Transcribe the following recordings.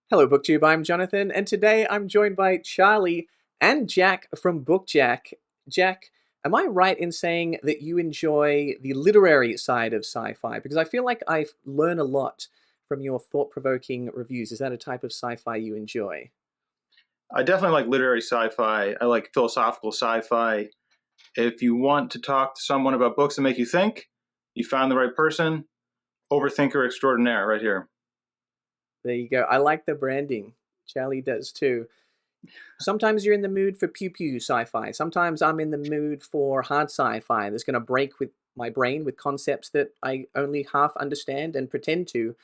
Hello, BookTube. I'm Jonathan, and today I'm joined by Charlie and Jack from BookJack. Jack, am I right in saying that you enjoy the literary side of sci-fi? Because I feel like I learn a lot from your thought-provoking reviews. Is that a type of sci-fi you enjoy? I definitely like literary sci-fi. I like philosophical sci-fi. If you want to talk to someone about books that make you think, you found the right person. Overthinker extraordinaire, right here. There you go. I like the branding. Charlie does too. Sometimes you're in the mood for pew pew sci-fi. Sometimes I'm in the mood for hard sci-fi that's going to break with my brain with concepts that I only half understand and pretend to.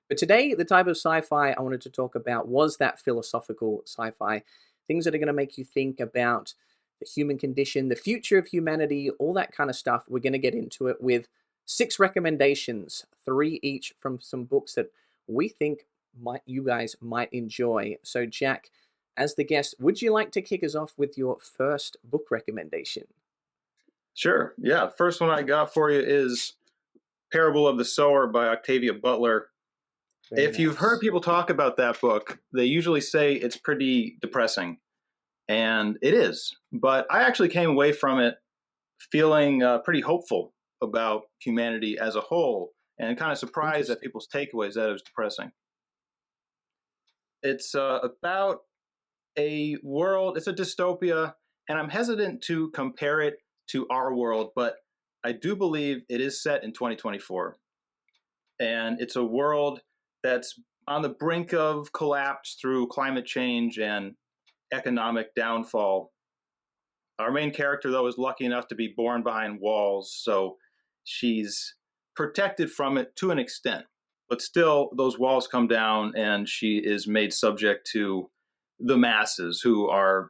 But today, the type of sci-fi I wanted to talk about was that philosophical sci-fi. Things that are going to make you think about the human condition, the future of humanity, all that kind of stuff. We're going to get into it with six recommendations, three each from some books that we think might you guys might enjoy. So, Jack, as the guest, would you like to kick us off with your first book recommendation? Sure. Yeah. First one I got for you is Parable of the Sower by Octavia Butler. Very If you've heard nice. people talk about that book, they usually say it's pretty depressing, and it is. But I actually came away from it feeling pretty hopeful about humanity as a whole, and kind of surprised at Interesting. people's takeaways that it was depressing. It's about a world, it's a dystopia, and I'm hesitant to compare it to our world, but I do believe it is set in 2024. And it's a world that's on the brink of collapse through climate change and economic downfall. Our main character, though, is lucky enough to be born behind walls, so she's protected from it to an extent. But still, those walls come down, and she is made subject to the masses who are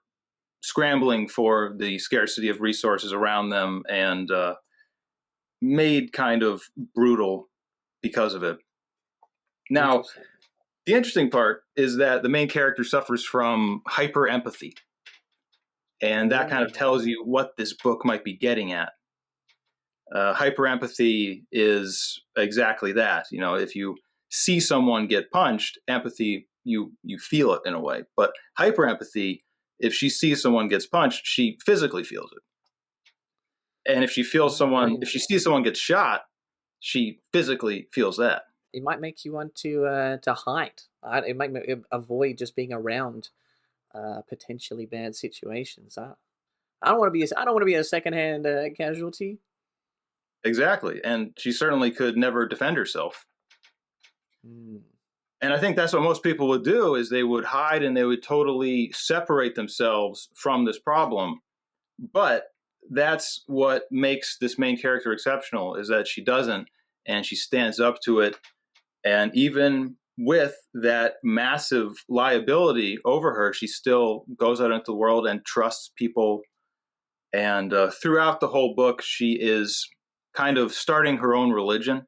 scrambling for the scarcity of resources around them and made kind of brutal because of it. Now, Interesting. the interesting part is that the main character suffers from hyper empathy, and that kind of Oh, tells you what this book might be getting at. Hyper empathy is exactly that. You know, if you see someone get punched, empathy you feel it in a way. But hyper empathy, if she sees someone gets punched, she physically feels it. And if she oh. sees someone get shot, she physically feels that. It might make you want to hide. It might avoid just being around potentially bad situations. I don't want to be. I don't want to be a secondhand casualty. Exactly. And she certainly could never defend herself. Hmm. And I think that's what most people would do is they would hide and they would totally separate themselves from this problem. But that's what makes this main character exceptional is that she doesn't and she stands up to it. And even with that massive liability over her, she still goes out into the world and trusts people. And throughout the whole book, she is kind of starting her own religion.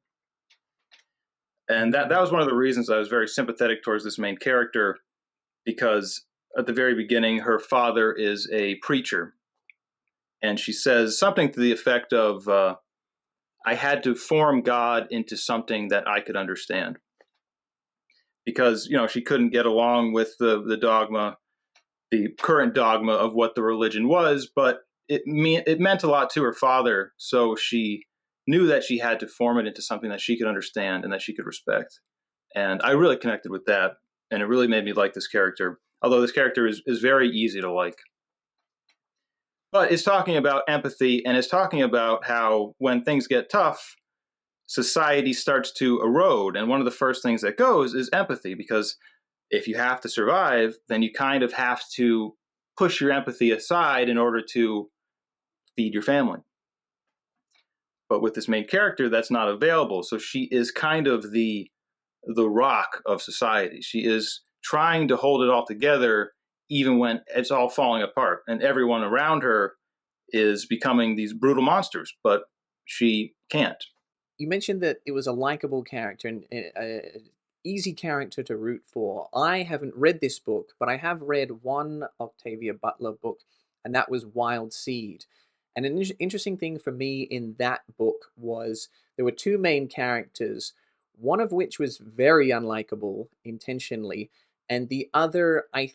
And that Hmm. was one of the reasons I was very sympathetic towards this main character because at the very beginning, her father is a preacher. And she says something to the effect of, I had to form God into something that I could understand. Because, you know, she couldn't get along with the dogma, the current dogma of what the religion was, but it meant a lot to her father. So she knew that she had to form it into something that she could understand and that she could respect. And I really connected with that. And it really made me like this character. Although this character is very easy to like. But it's talking about empathy and it's talking about how when things get tough, society starts to erode. And one of the first things that goes is empathy, because if you have to survive, then you kind of have to push your empathy aside in order to feed your family. But with this main character, that's not available. So she is kind of the rock of society. She is trying to hold it all together even when it's all falling apart and everyone around her is becoming these brutal monsters, but she can't. You mentioned that it was a likable character and a easy character to root for. I haven't read this book, but I have read one Octavia Butler book, and that was Wild Seed. And an interesting thing for me in that book was there were two main characters, one of which was very unlikable intentionally, And the other, I'm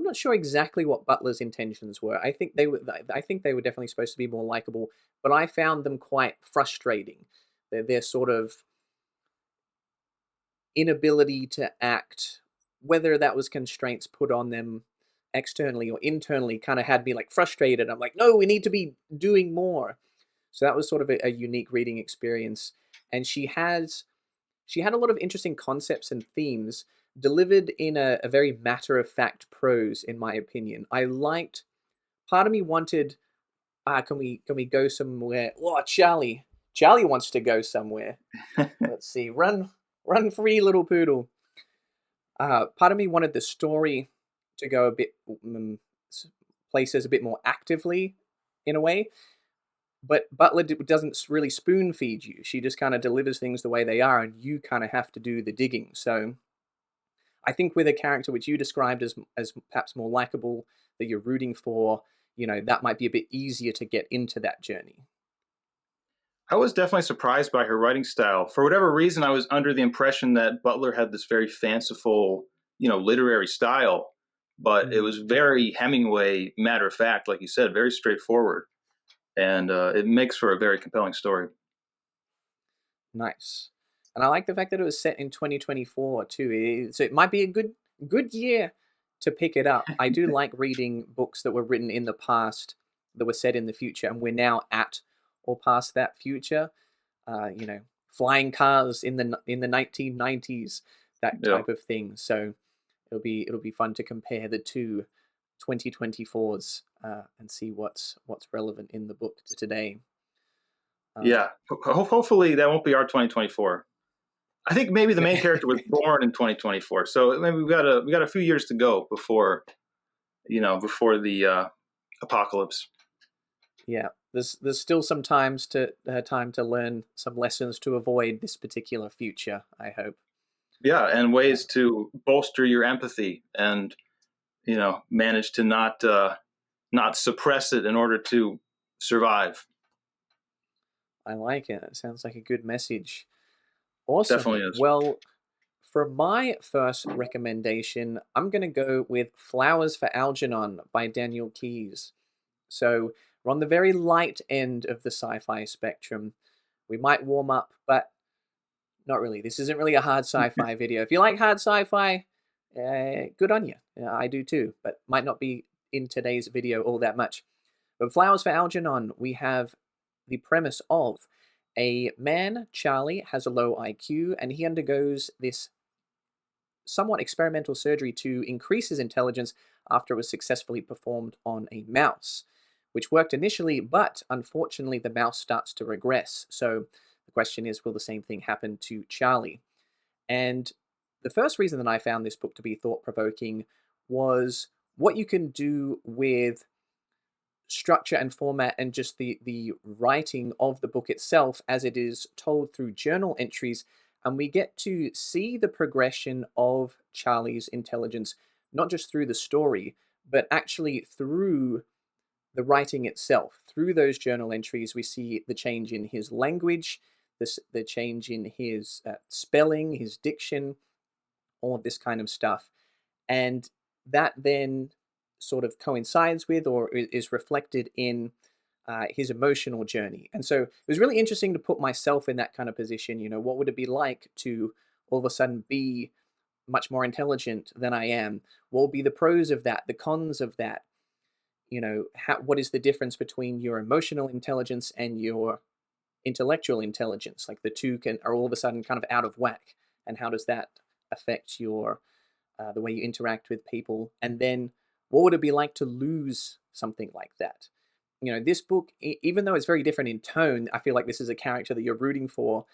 not sure exactly what Butler's intentions were. I think they were definitely supposed to be more likable, but I found them quite frustrating. Their sort of inability to act, whether that was constraints put on them externally or internally, kind of had me like frustrated. I'm like, no, we need to be doing more. So that was sort of a unique reading experience. And she had a lot of interesting concepts and themes delivered in a very matter-of-fact prose, in my opinion. I liked, part of me wanted, can we go somewhere? Oh, Charlie wants to go somewhere. Let's see, run free, little poodle. Part of me wanted the story to go a bit places a bit more actively, in a way. But Butler doesn't really spoon feed you. She just kind of delivers things the way they are, and you kind of have to do the digging. So I think with a character which you described as perhaps more likable, that you're rooting for, that might be a bit easier to get into that journey. I was definitely surprised by her writing style. For whatever reason, I was under the impression that Butler had this very fanciful, literary style, but it Mm, was very Hemingway, matter of fact, like you said, very straightforward, and it makes for a very compelling story. nice. And I like the fact that it was set in 2024 too. So it might be a good year to pick it up. I do like reading books that were written in the past that were set in the future, and we're now at or past that future. You know, flying cars in the 1990s, that Yeah, type of thing. So it'll be fun to compare the two 2024s and see what's relevant in the book to today. Um, yeah. Hopefully, that won't be our 2024. I think maybe the main character was born in 2024, so maybe we got a few years to go before before the apocalypse. yeah, there's still some time to learn some lessons to avoid this particular future, I hope. Yeah, and Uh, ways to bolster your empathy and manage to not suppress it in order to survive. I like it. It sounds like a good message. Awesome. Definitely is. Well, for my first recommendation, I'm going to go with Flowers for Algernon by Daniel Keyes. So we're on the very light end of the sci-fi spectrum. We might warm up, but not really. This isn't really a hard sci-fi video. If you like hard sci-fi, good on you. I do too, but might not be in today's video all that much. But Flowers for Algernon, we have the premise of a man, Charlie, has a low IQ, and he undergoes this somewhat experimental surgery to increase his intelligence after it was successfully performed on a mouse, which worked initially, but unfortunately the mouse starts to regress. So the question is, will the same thing happen to Charlie? And the first reason that I found this book to be thought provoking was what you can do with structure and format and just the writing of the book itself as it is told through journal entries, and we get to see the progression of Charlie's intelligence not just through the story but actually through the writing itself. Through those journal entries we see the change in his language, the change in his spelling, his diction, all of this kind of stuff. And that then sort of coincides with or is reflected in his emotional journey. And so it was really interesting to put myself in that kind of position. What would it be like to all of a sudden be much more intelligent than I am? What will be the pros of that, the cons of that? What is the difference between your emotional intelligence and your intellectual intelligence? Like the two are all of a sudden kind of out of whack. And how does that affect your the way you interact with people? And then what would it be like to lose something like that? This book, even though it's very different in tone, I feel like this is a character that you're rooting for,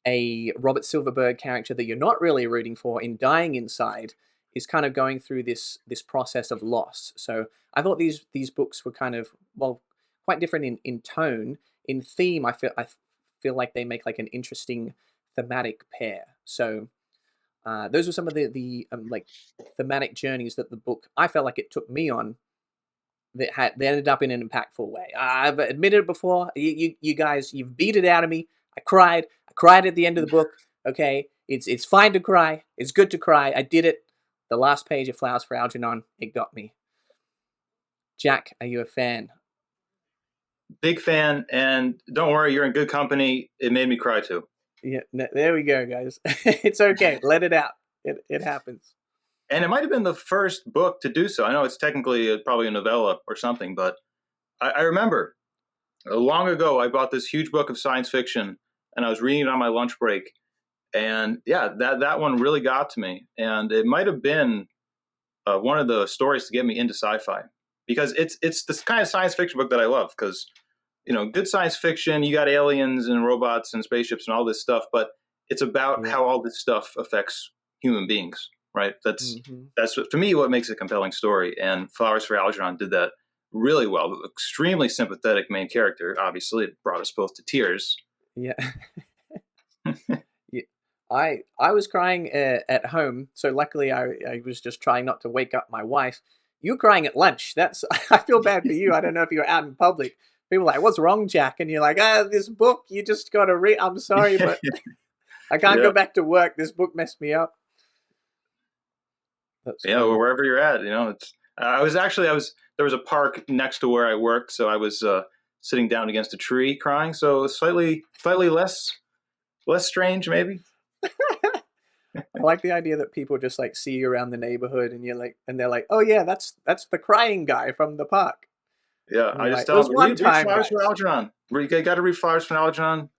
a Robert Silverberg character that you're not really rooting for in dying inside is kind of going through this process of loss. So I thought these books were kind of, well, quite different in tone. In theme, I feel like they make like an interesting thematic pair. So those were some of the like thematic journeys that the book, I felt like it took me on, that ended up in an impactful way. I've admitted it before. You guys, you've beat it out of me. I cried at the end of the book. Okay, It's fine to cry. It's good to cry. I did it. The last page of Flowers for Algernon, it got me. Jack, are you a fan? Big fan, and don't worry, you're in good company. It made me cry too. Yeah, there we go, guys. It's okay. Let it out. It happens. And it might have been the first book to do so. I know it's technically probably a novella or something, but I remember long ago I bought this huge book of science fiction, and I was reading it on my lunch break. And yeah, that one really got to me, and it might have been one of the stories to get me into sci-fi, because it's this kind of science fiction book that I love. Because good science fiction, you got aliens and robots and spaceships and all this stuff, but it's about Yeah. how all this stuff affects human beings, right? Mm-hmm. That's what, to me, what makes a compelling story. And Flowers for Algernon did that really well. Extremely sympathetic main character. Obviously, it brought us both to tears. Yeah. Yeah. I was crying at home, so luckily I was just trying not to wake up my wife. You were crying at lunch. That's I feel bad for you. I don't know if you're out in public. People are like, "What's wrong, Jack?" And you're like, this book. You just got to read. I'm sorry, but I can't Yeah. go back to work. This book messed me up." That's Yeah, well, funny. wherever you're at, it's. I was there was a park next to where I worked, so I was sitting down against a tree crying. So slightly less strange, maybe. I like the idea that people just like see you around the neighborhood, and you're like, and they're like, "Oh yeah, that's the crying guy from the park." Yeah, And I you're just like, "It tell was them one read time, Flowers for guys." Algernon. You got to read Flowers for Algernon.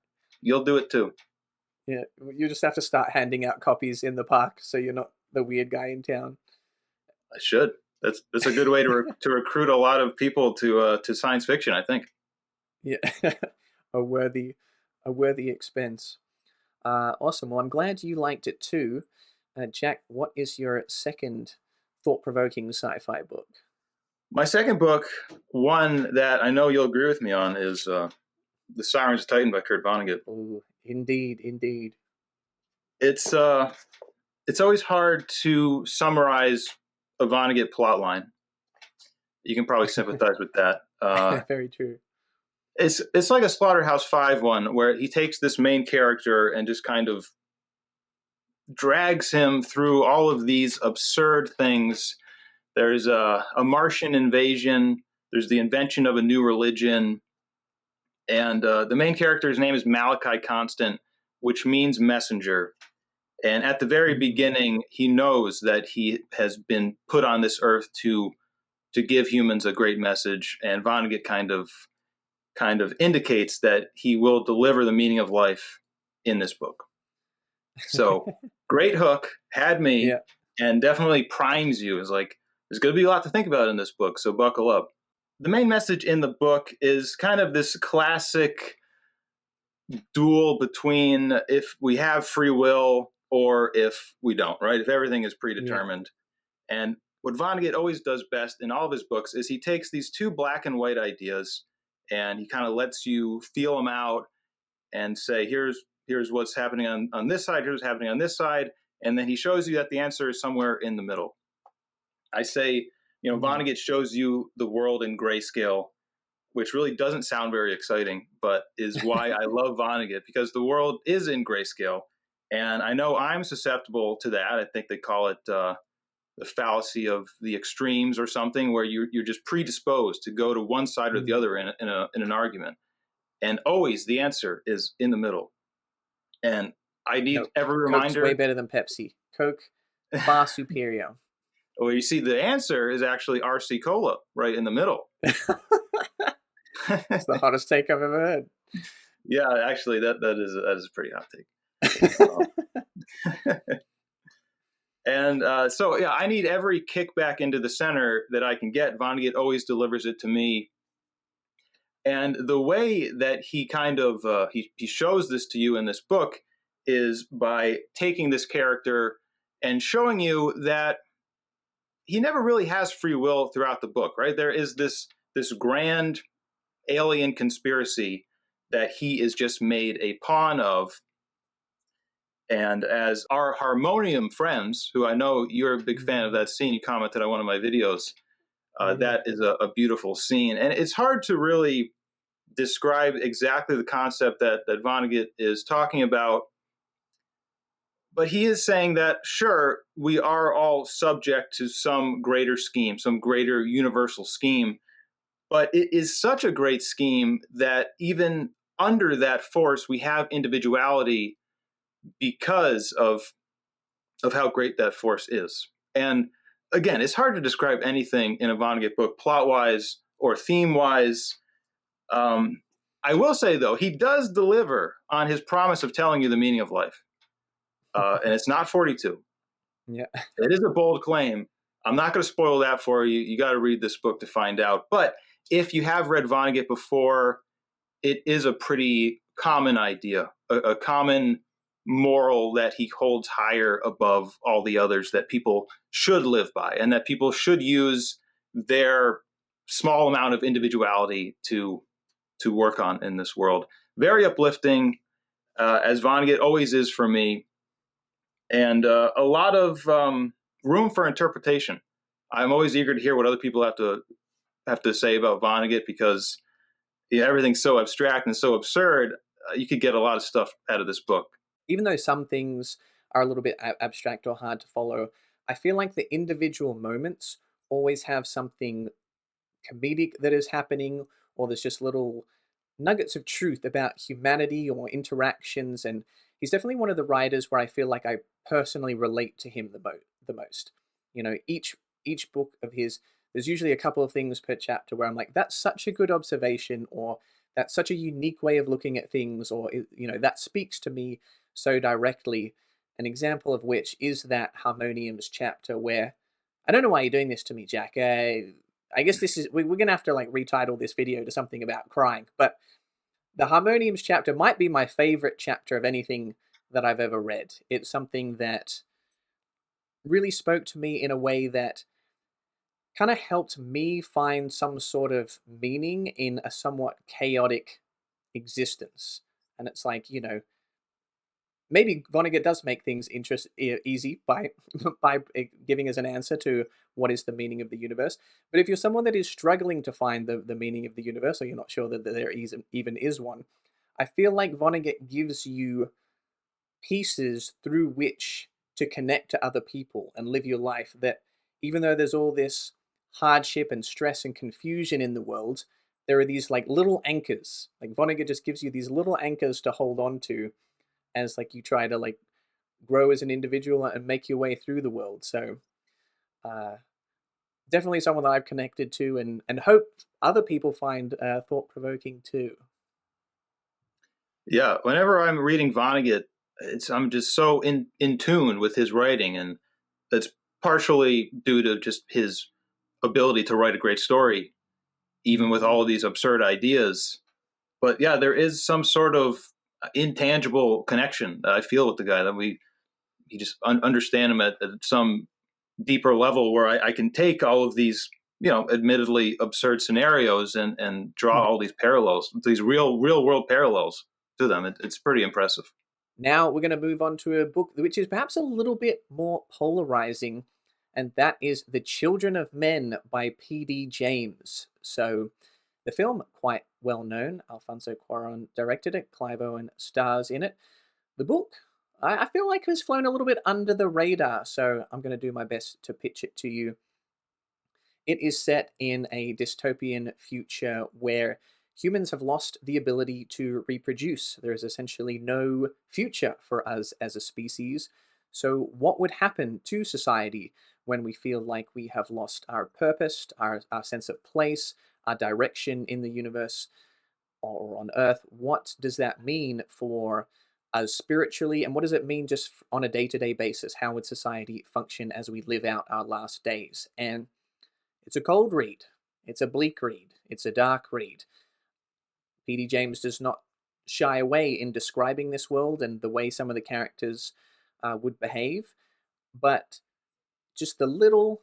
You'll do it too. Yeah, you just have to start handing out copies in the park, so you're not the weird guy in town. I should. That's a good way to recruit a lot of people to science fiction, I think. Yeah, a worthy, a worthy expense. Awesome. Well, I'm glad you liked it too. Jack, what is your second thought-provoking sci-fi book? My second book, one that I know you'll agree with me on, is The Sirens of Titan by Kurt Vonnegut. Oh, indeed, indeed. It's uh it's always hard to summarize a Vonnegut plotline. You can probably sympathize with that. Very true. It's like a Slaughterhouse-Five one where he takes this main character and just kind of drags him through all of these absurd things. There's a Martian invasion. There's the invention of a new religion, and the main character's name is Malachi Constant, which means messenger. And at the very Mm. beginning, he knows that he has been put on this earth to give humans a great message. And Vonnegut kind of indicates that he will deliver the meaning of life in this book. So great hook, had me, Yeah. and definitely primes you. Is like there's going to be a lot to think about in this book, so buckle up. The main message in the book is kind of this classic duel between if we have free will or if we don't, right? If everything is Yeah. predetermined. And what Vonnegut always does best in all of his books is he takes these two black and white ideas and he kind of lets you feel them out and say, here's what's happening on this side, here's what's happening on this side, and then he shows you that the answer is somewhere in the middle. I say, Mm. Vonnegut shows you the world in grayscale, which really doesn't sound very exciting, but is why I love Vonnegut, because the world is in grayscale. And I know I'm susceptible to that. I think they call it the fallacy of the extremes or something, where you're just predisposed to go to one side or the Mm. other in an argument. And always the answer is in the middle. And I need No, every Coke's way reminder. better than Pepsi. Coke, far superior. Well, you see, the answer is actually RC Cola right in the middle. It's the hottest take I've ever heard. Yeah, actually, that is a pretty hot take. And so, yeah, I need every kickback into the center that I can get. Vonnegut always delivers it to me. And the way that he kind of he shows this to you in this book is by taking this character and showing you that he never really has free will throughout the book, right? There is this grand alien conspiracy that he is just made a pawn of. And as our harmonium friends, who I know you're a big fan of Mm. that scene, you commented on one of my videos. Yeah. That is a beautiful scene, and it's hard to really describe exactly the concept that Vonnegut is talking about. but he is saying that, sure, we are all subject to some greater scheme, some greater universal scheme, but it is such a great scheme that even under that force, we have individuality because of how great that force is. And again, it's hard to describe anything in a Vonnegut book, plot wise or theme wise. Um, I will say, though, he does deliver on his promise of telling you the meaning of life. And it's not 42. Yeah. It is a bold claim. I'm not going to spoil that for you. You got to read this book to find out. But if you have read Vonnegut before, it is a pretty common idea, a common moral that he holds higher above all the others that people should live by, and that people should use their small amount of individuality to work on in this world. Very uplifting, as Vonnegut always is for me, and a lot of room for interpretation. I'm always eager to hear what other people have to say about Vonnegut, because everything's so abstract and so absurd. You could get a lot of stuff out of this book. Even though some things are a little bit abstract or hard to follow, I feel like the individual moments always have something comedic that is happening, or there's just little nuggets of truth about humanity or interactions. And he's definitely one of the writers where I feel like I personally relate to him the most. You know, each book of his, there's usually a couple of things per chapter where I'm like, that's such a good observation, or that's such a unique way of looking at things, or you know, that speaks to me so directly. An example of which is that harmoniums chapter where, I don't know why you're doing this to me, Jack. I guess this is, we're gonna have to like retitle this video to something about crying, but the harmoniums chapter might be my favorite chapter of anything that I've ever read. It's something that really spoke to me in a way that kind of helped me find some sort of meaning in a somewhat chaotic existence. And it's like, you know, maybe Vonnegut does make things easy by by giving us an answer to what is the meaning of the universe. But if you're someone that is struggling to find the meaning of the universe, or you're not sure that there even is one, I feel like Vonnegut gives you pieces through which to connect to other people and live your life. That even though there's all this hardship and stress and confusion in the world, there are these like little anchors. Like Vonnegut just gives you these little anchors to hold on to as like you try to like grow as an individual and make your way through the world. So uh, definitely someone that I've connected to, and hope other people find thought provoking too. Yeah, whenever I'm reading Vonnegut, I'm just so in tune with his writing, and that's partially due to just his ability to write a great story, even with all of these absurd ideas. But yeah, there is some sort of intangible connection that I feel with the guy, that you just understand him at some deeper level, where I can take all of these, admittedly absurd scenarios, and draw all these parallels, these real world parallels to them. It's pretty impressive. Now we're going to move on to a book which is perhaps a little bit more polarizing, and that is The Children of Men by P.D. James. So the film, quite well known. Alfonso Cuarón directed it. Clive Owen stars in it. The book, I feel like has flown a little bit under the radar, so I'm going to do my best to pitch it to you. It is set in a dystopian future where humans have lost the ability to reproduce. There is essentially no future for us as a species. So, what would happen to society when we feel like we have lost our purpose, our sense of place, our direction in the universe or on Earth? What does that mean for us spiritually? And what does it mean just on a day to day basis? How would society function as we live out our last days? And it's a cold read. It's a bleak read. It's a dark read. P.D. James does not shy away in describing this world and the way some of the characters would behave, but just the little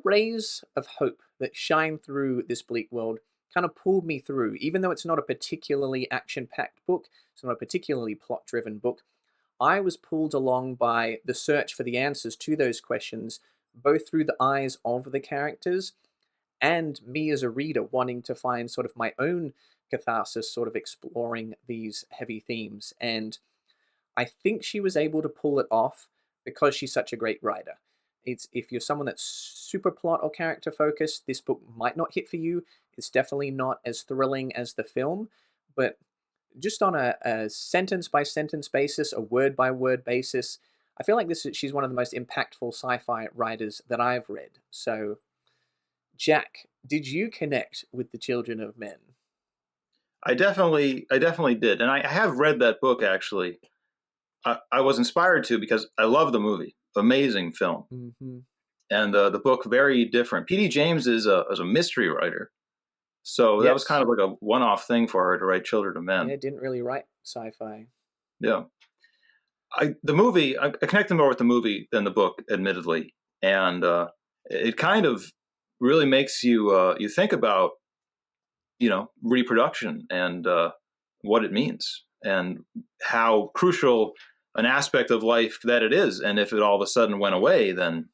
rays of hope that shine through this bleak world kind of pulled me through. Even though it's not a particularly action-packed book, it's not a particularly plot-driven book, I was pulled along by the search for the answers to those questions, both through the eyes of the characters and me as a reader wanting to find sort of my own catharsis, sort of exploring these heavy themes. And I think she was able to pull it off because she's such a great writer. It's if you're someone that's super plot or character focused, this book might not hit for you. It's definitely not as thrilling as the film, but just on a sentence by sentence basis, a word by word basis, I feel like she's one of the most impactful sci-fi writers that I've read. So, Jack, did you connect with the Children of Men? I definitely did, and I have read that book actually. I was inspired to because I love the movie, amazing film, Mm-hmm. and the book very different. P.D. James is a mystery writer, so that was kind Yes. of like a one-off thing for her to write Children of Men. Yeah, didn't really write sci-fi. Yeah, the movie I connected more with the movie than the book, admittedly, and it kind of really makes you you think about reproduction and what it means and how crucial an aspect of life that it is, and if it all of a sudden went away, then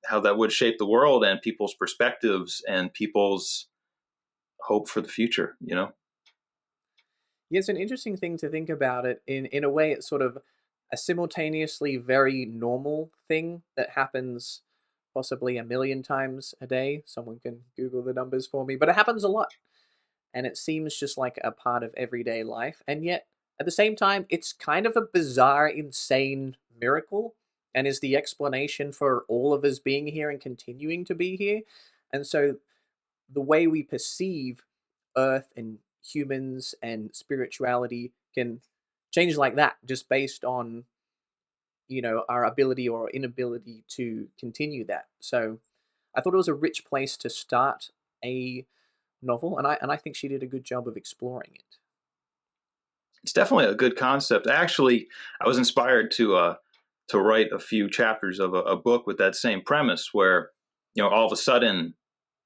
how that would shape the world and people's perspectives and people's hope for the future. Yeah, it's an interesting thing to think about it. In a way, it's sort of a simultaneously very normal thing that happens possibly a million times a day. Someone can Google the numbers for me, but it happens a lot. And it seems just like a part of everyday life. And yet, at the same time, it's kind of a bizarre, insane miracle and is the explanation for all of us being here and continuing to be here. And so, the way we perceive Earth and humans and spirituality can change like that just based on our ability or inability to continue that. So I thought it was a rich place to start a novel, and I think she did a good job of exploring it. It's definitely a good concept. Actually, I was inspired to write a few chapters of a book with that same premise, where all of a sudden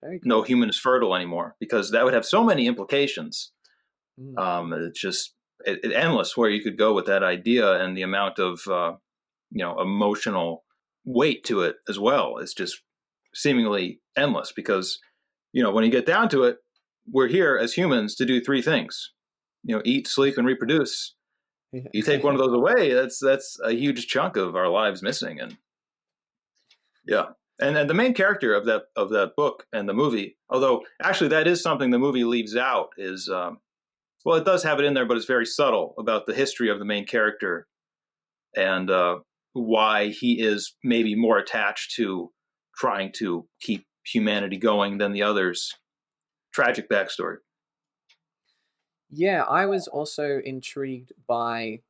Very no cool. human is fertile anymore, because that would have so many implications. Mm. It's just endless where you could go with that idea, and the amount of emotional weight to it as well. It's just seemingly endless because when you get down to it, we're here as humans to do three things: eat, sleep, and reproduce. You take one of those away, that's a huge chunk of our lives missing. And yeah, and the main character of that book and the movie, although actually that is something the movie leaves out, is well, it does have it in there, but it's very subtle about the history of the main character and why he is maybe more attached to trying to keep humanity going than the others. Tragic backstory. Yeah, I was also intrigued by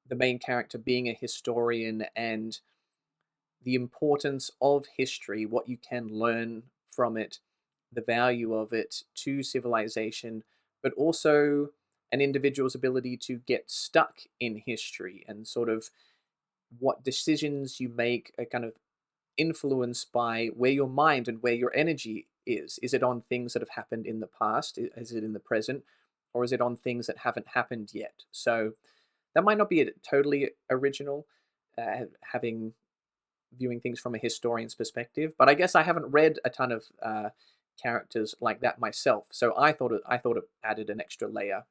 the main character being a historian and the importance of history, what you can learn from it, the value of it to civilization, but also an individual's ability to get stuck in history and sort of what decisions you make are kind of influenced by where your mind and where your energy is. Is it on things that have happened in the past? Is it in the present? Or is it on things that haven't happened yet? So that might not be totally original, having viewing things from a historian's perspective. But I guess I haven't read a ton of characters like that myself, so I thought it added an extra layer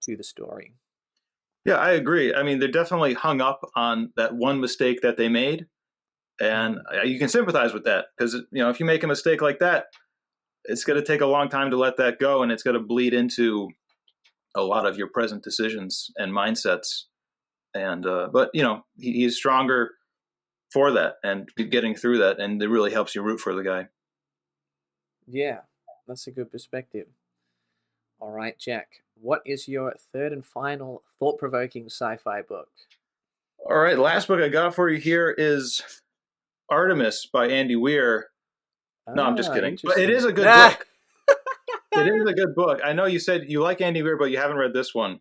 to the story. Yeah, I agree. I mean, they're definitely hung up on that one mistake that they made, and Mm. you can sympathize with that because if you make a mistake like that, it's going to take a long time to let that go, and it's going to bleed into a lot of your present decisions and mindsets. And but he's stronger for that and getting through that, and it really helps you root for the guy. Yeah, that's a good perspective. All right, Jack, what is your third and final thought-provoking sci-fi book? All right, last book I got for you here is Artemis by Andy Weir. No, I'm just Ah, kidding, but it is interesting. a good Ah! book. It is a good book. I know you said you like Andy Weir, but you haven't read this one.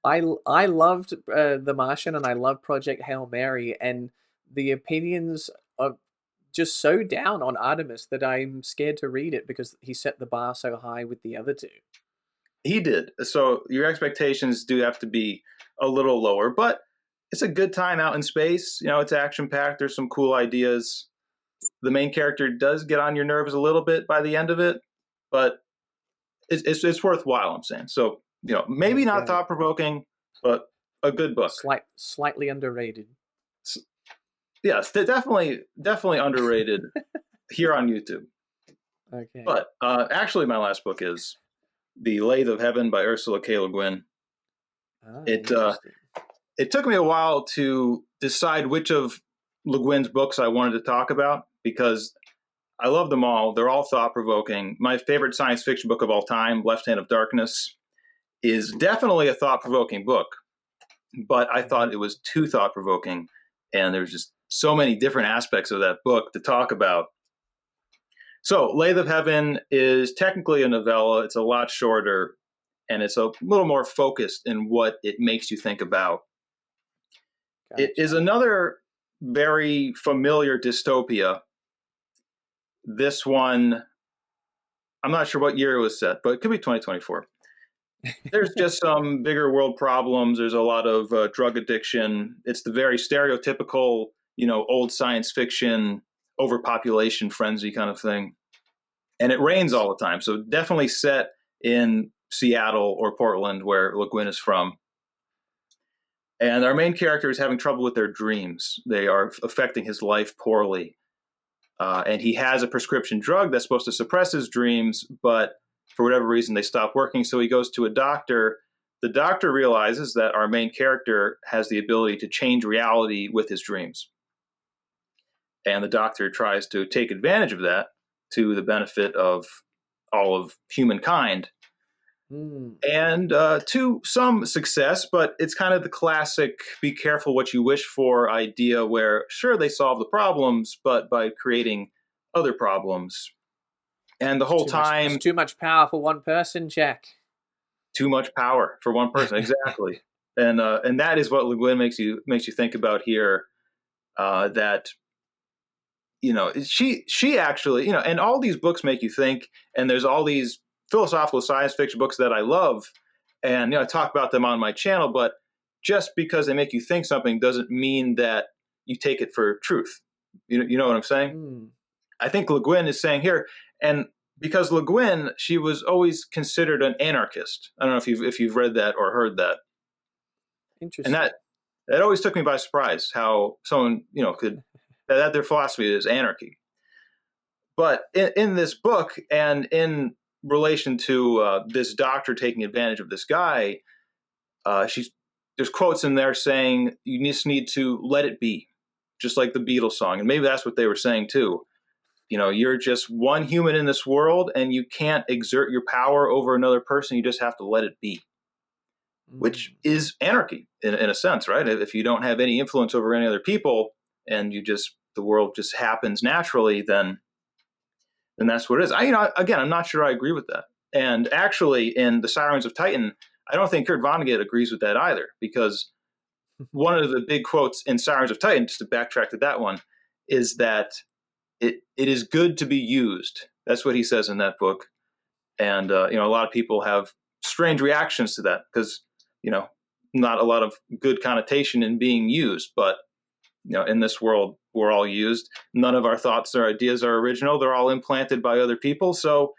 I loved The Martian and I love Project Hail Mary, and the opinions are just so down on Artemis that I'm scared to read it because he set the bar so high with the other two. He did. So your expectations do have to be a little lower, but it's a good time out in space. It's action packed. There's some cool ideas. The main character does get on your nerves a little bit by the end of it, but it's worthwhile. I'm saying so. Maybe not Okay. thought provoking, but a good book. Slightly underrated. Yes, definitely underrated here on YouTube. Okay. But actually, my last book is The Lathe of Heaven by Ursula K. Le Guin. Interesting. It took me a while to decide which of Le Guin's books I wanted to talk about because I love them all. They're all thought-provoking. My favorite science fiction book of all time, Left Hand of Darkness, is definitely a thought-provoking book, but I thought it was too thought-provoking, and there's just so many different aspects of that book to talk about. So, Lathe of Heaven is technically a novella. It's a lot shorter, and it's a little more focused in what it makes you think about. Gotcha. It is another very familiar dystopia. This one, I'm not sure what year it was set, but it could be 2024. There's just some bigger world problems. There's a lot of drug addiction. It's the very stereotypical, old science fiction, overpopulation frenzy kind of thing. And it rains all the time. So definitely set in Seattle or Portland, where Le Guin is from. And our main character is having trouble with their dreams. They are affecting his life poorly. And he has a prescription drug that's supposed to suppress his dreams, but for whatever reason, they stop working. So he goes to a doctor. The doctor realizes that our main character has the ability to change reality with his dreams. And the doctor tries to take advantage of that to the benefit of all of humankind. And to some success, but it's kind of the classic be careful what you wish for idea where, sure, they solve the problems, but by creating other problems. And the whole time... It's too much power for one person, Jack. Too much power for one person, exactly. And that is what Le Guin makes you think about here, that... she actually, and all these books make you think, and there's all these philosophical science fiction books that I love, and I talk about them on my channel, but just because they make you think something doesn't mean that you take it for truth. You know what I'm saying? I think Le Guin is saying here, and because Le Guin, she was always considered an anarchist. I don't know if you've read that or heard that. Interesting. And that always took me by surprise how someone could that their philosophy is anarchy. But in this book, and in relation to this doctor taking advantage of this guy, there's quotes in there saying you just need to let it be, just like the Beatles song. And maybe that's what they were saying too. You're just one human in this world, and you can't exert your power over another person. You just have to let it be, which is anarchy in a sense, right? If you don't have any influence over any other people, and the world just happens naturally, then that's what it is. Again, I'm not sure I agree with that. And actually, in the Sirens of Titan, I don't think Kurt Vonnegut agrees with that either, because one of the big quotes in Sirens of Titan, just to backtrack to that one, is that it is good to be used. That's what he says in that book. And a lot of people have strange reactions to that because not a lot of good connotation in being used, but in this world, we're all used. None of our thoughts or ideas are original. They're all implanted by other people. So,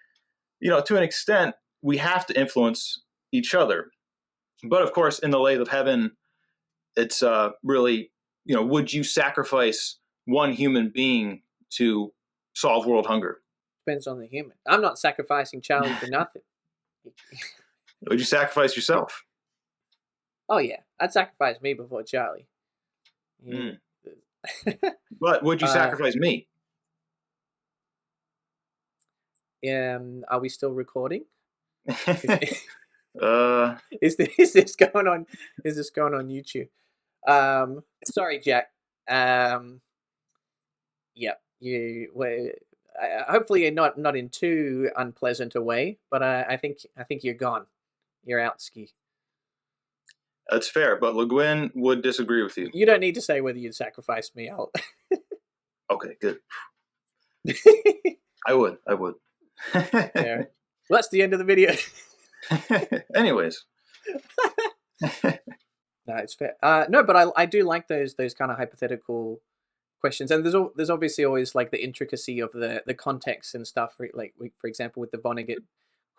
to an extent, we have to influence each other. But of course, in the Lathe of Heaven, it's really, would you sacrifice one human being to solve world hunger? Depends on the human. I'm not sacrificing Charlie for nothing. Would you sacrifice yourself? Oh, yeah. I'd sacrifice me before Charlie. Yeah. But would you sacrifice me? Are we still recording? Is this going on? Is this going on YouTube? Sorry, Jack. Yeah, you. Hopefully, not in too unpleasant a way. But I think you're gone. You're out, Ski. That's fair, but Le Guin would disagree with you. You don't need to say whether you'd sacrifice me. Okay, good. I would. Fair. Well, that's the end of the video. Anyways. No, it's fair. No, but I do like those kind of hypothetical questions, and there's obviously always like the intricacy of the context and stuff. Like for example, with the Vonnegut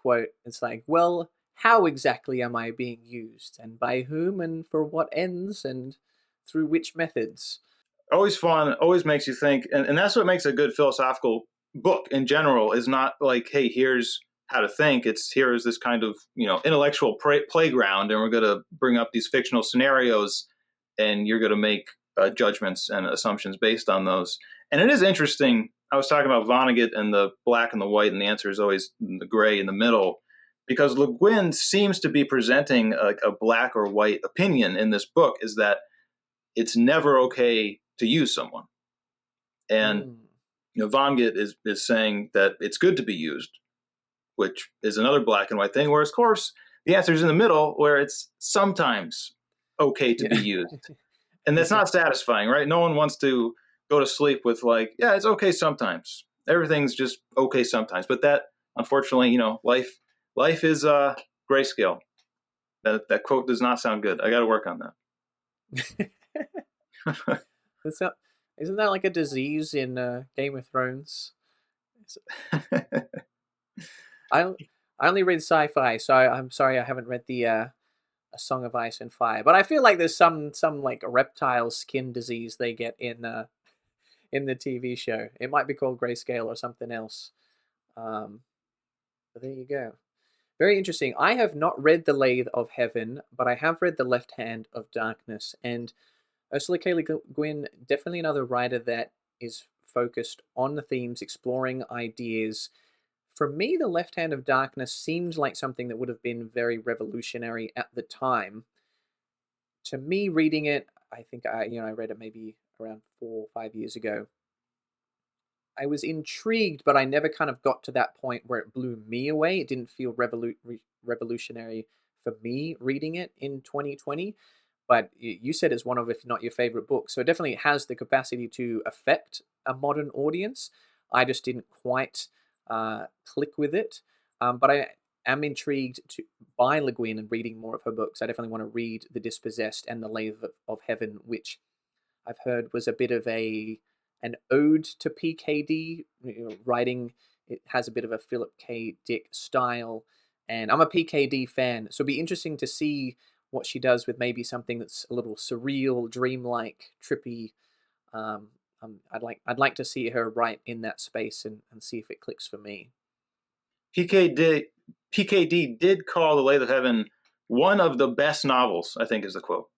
quote, it's like, well, how exactly am I being used, and by whom, and for what ends, and through which methods? Always fun, always makes you think, and that's what makes a good philosophical book in general. Is not like, hey, here's how to think. It's here is this kind of intellectual playground, and we're going to bring up these fictional scenarios, and you're going to make judgments and assumptions based on those. And it is interesting. I was talking about Vonnegut and the black and the white, and the answer is always the gray in the middle, because Le Guin seems to be presenting a black or white opinion in this book. Is that it's never okay to use someone. And Mm. Vonnegut is saying that it's good to be used, which is another black and white thing. Whereas, of course, the answer is in the middle, where it's sometimes okay to be Yeah. used, and that's Yeah. not satisfying, right? No one wants to go to sleep with like, yeah, it's okay sometimes. Everything's just okay sometimes. But that, unfortunately, life is grayscale. That quote does not sound good. I got to work on that. Is that, isn't that like a disease in Game of Thrones? I I only read sci-fi, so I'm sorry I haven't read the A Song of Ice and Fire. But I feel like there's some like reptile skin disease they get in the TV show. It might be called grayscale or something else. Um, but there you go. Very interesting. I have not read The Lathe of Heaven, but I have read The Left Hand of Darkness. And Ursula K. Le Guin, definitely another writer that is focused on the themes, exploring ideas. For me, The Left Hand of Darkness seemed like something that would have been very revolutionary at the time. To me, reading it, I think I read it maybe around 4 or 5 years ago. I was intrigued, but I never kind of got to that point where it blew me away. It didn't feel revolutionary for me reading it in 2020. But you said it's one of, if not your favorite book. So it definitely has the capacity to affect a modern audience. I just didn't quite click with it. But I am intrigued by Le Guin and reading more of her books. I definitely want to read The Dispossessed and The Lathe of Heaven, which I've heard was a bit of an ode to PKD, writing. It has a bit of a Philip K. Dick style, and I'm a PKD fan, so it'd be interesting to see what she does with maybe something that's a little surreal, dreamlike, trippy. Um, I'd like to see her write in that space and see if it clicks for me. PKD PKD did call The Lathe of Heaven one of the best novels, I think is the quote.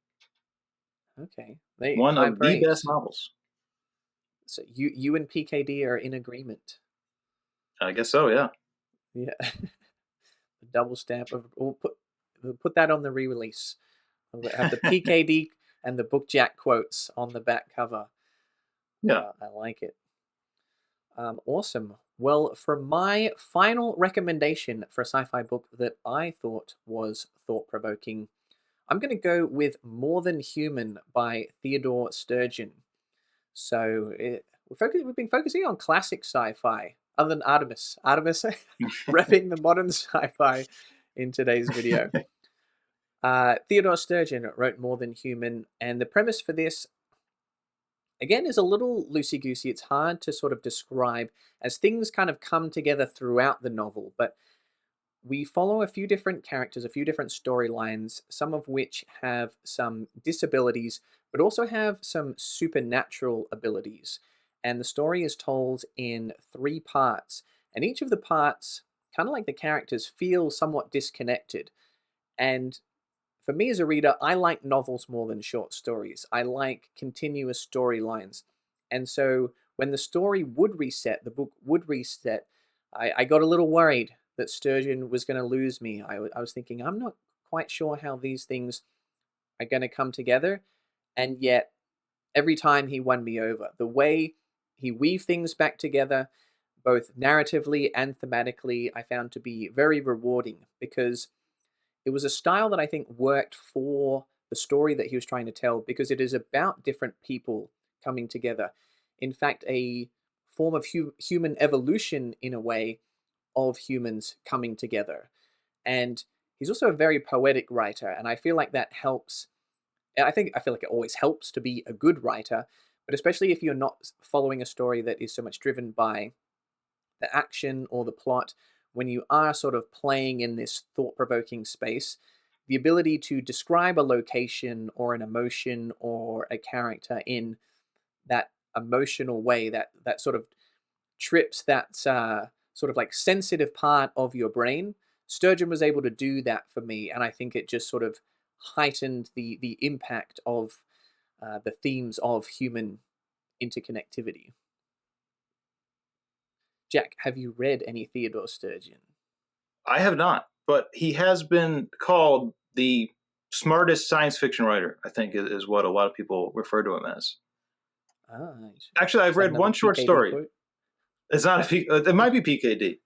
Okay, they One high of the best praise. novels. So you and PKD are in agreement. I guess so, yeah. Yeah, the double stamp of we'll put that on the re-release. We'll have the PKD and the Book Jack quotes on the back cover. Yeah. I like it. Awesome. Well, for my final recommendation for a sci-fi book that I thought was thought-provoking, I'm going to go with More Than Human by Theodore Sturgeon. So we've been focusing on classic sci-fi, other than Artemis. Artemis repping the modern sci-fi in today's video. Theodore Sturgeon wrote More Than Human, and the premise for this, again, is a little loosey-goosey. It's hard to sort of describe as things kind of come together throughout the novel, but we follow a few different characters, a few different storylines, some of which have some disabilities, but also have some supernatural abilities. And the story is told in 3 parts, and each of the parts, kind of like the characters, feel somewhat disconnected. And for me as a reader, I like novels more than short stories. I like continuous storylines. And so when the story would reset, the book would reset, I got a little worried that Sturgeon was going to lose me. I was thinking, I'm not quite sure how these things are going to come together. And yet, every time he won me over. The way he weaved things back together, both narratively and thematically, I found to be very rewarding because it was a style that I think worked for the story that he was trying to tell because it is about different people coming together. In fact, a form of human evolution, in a way, of humans coming together. And he's also a very poetic writer, and I feel like that helps. I feel like it always helps to be a good writer, but especially if you're not following a story that is so much driven by the action or the plot, when you are sort of playing in this thought-provoking space, the ability to describe a location or an emotion or a character in that emotional way, that sort of trips that sort of like sensitive part of your brain. Sturgeon was able to do that for me, and I think it just sort of heightened the impact of the themes of human interconnectivity. Jack, have you read any Theodore Sturgeon? I have not, but he has been called the smartest science fiction writer, I think is what a lot of people refer to him as. Ah, Actually, I've is that read another one short PKD story. quote? It's not it might be PKD.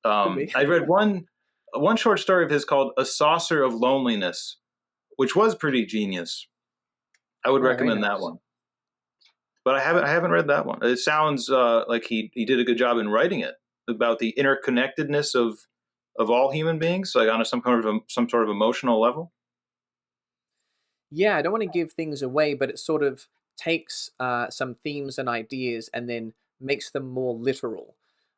Could be. I read one short story of his called "A Saucer of Loneliness," which was pretty genius. I would Oh, very recommend that nice. one, but I haven't read that one. It sounds like he did a good job in writing it about the interconnectedness of all human beings, like on some sort of emotional level. Yeah, I don't want to give things away, but it sort of takes some themes and ideas and then makes them more literal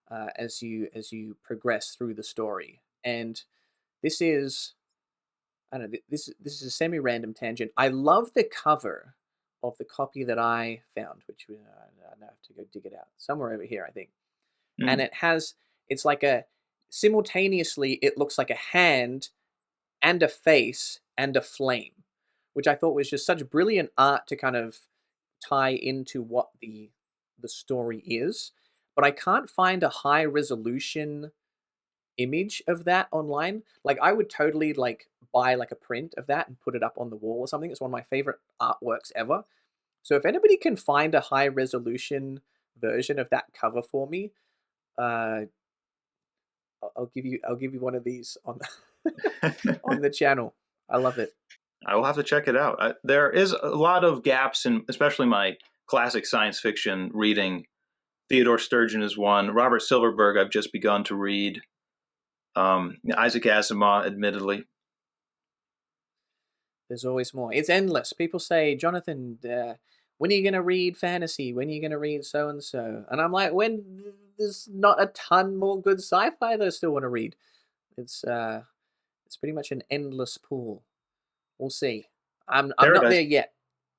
as you progress through the story. And this is I don't know. This is a semi-random tangent. I love the cover of the copy that I found, which I have to go dig it out somewhere over here, I think. And Mm. it's like a simultaneously it looks like a hand and a face and a flame, which I thought was just such brilliant art to kind of tie into what the story is. But I can't find a high resolution image of that online. Like I would totally like buy like a print of that and put it up on the wall or something. It's one of my favorite artworks ever. So if anybody can find a high resolution version of that cover for me, uh, I'll give you one of these on on the channel. I love it. I will have to check it out. There is a lot of gaps in, especially my classic science fiction reading. Theodore Sturgeon is one. Robert Silverberg, I've just begun to read. Isaac Asimov, admittedly. There's always more. It's endless. People say, Jonathan, when are you gonna read fantasy? When are you gonna read so and so? And I'm like, when there's not a ton more good sci-fi that I still want to read. It's pretty much an endless pool. We'll see. I'm not Paradise. there yet.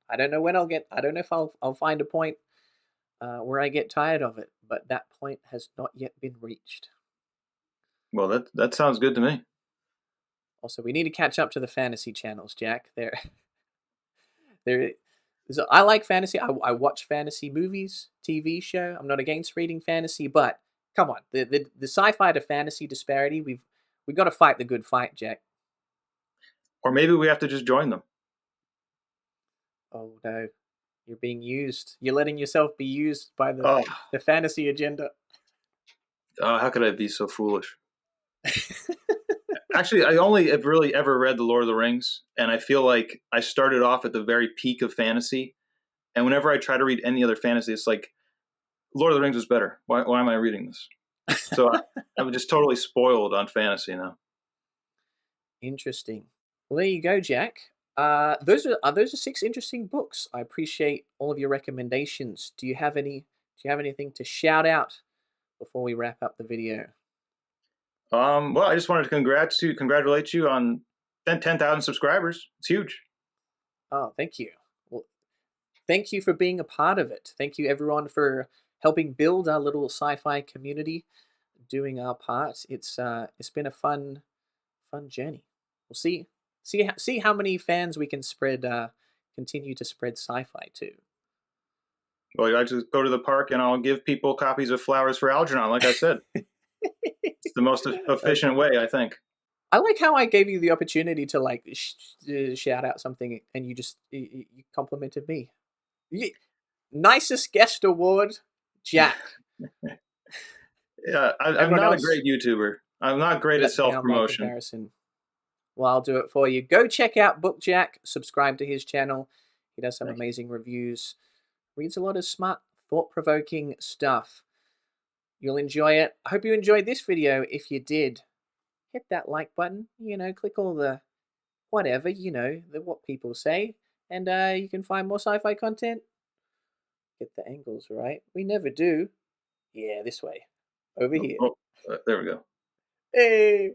I don't know when I'll get. I don't know if I'll find a point where I get tired of it, but that point has not yet been reached. Well, that sounds good to me. Also, we need to catch up to the fantasy channels, Jack. There. So I like fantasy. I watch fantasy movies, TV show. I'm not against reading fantasy, but come on, the sci-fi to fantasy disparity. We got to fight the good fight, Jack. Or maybe we have to just join them. Oh no, you're being used. You're letting yourself be used by Oh, the fantasy agenda. how could I be so foolish? Actually, I only have really ever read The Lord of the Rings, and I feel like I started off at the very peak of fantasy. And whenever I try to read any other fantasy, it's like Lord of the Rings was better. Why am I reading this? So I'm just totally spoiled on fantasy now. Interesting. Well, there you go, Jack. Those are six interesting books. I appreciate all of your recommendations. Do you have anything to shout out before we wrap up the video? Well, I just wanted to congratulate you on 10,000 subscribers. It's huge. Oh, thank you. Well, thank you for being a part of it. Thank you everyone for helping build our little sci-fi community, doing our part. It's been a fun journey. We'll see how many fans we can spread continue to spread sci-fi to. Well, I just go to the park and I'll give people copies of Flowers for Algernon. Like I said, it's the most efficient way, I think. I like how I gave you the opportunity to like shout out something, and you complimented me. Nicest guest award, Jack. Yeah, I'm Everyone not a else, great YouTuber. I'm not great at let self down by promotion. comparison. Well, I'll do it for you. Go check out Book Jack. Subscribe to his channel. He does some Thank you. amazing reviews. Reads a lot of smart, thought-provoking stuff. You'll enjoy it. I hope you enjoyed this video. If you did, hit that like button. Click all the whatever, what people say. And you can find more sci-fi content. Get the angles right. We never do. Yeah, this way. Over Oh, here. oh, there we go. Hey.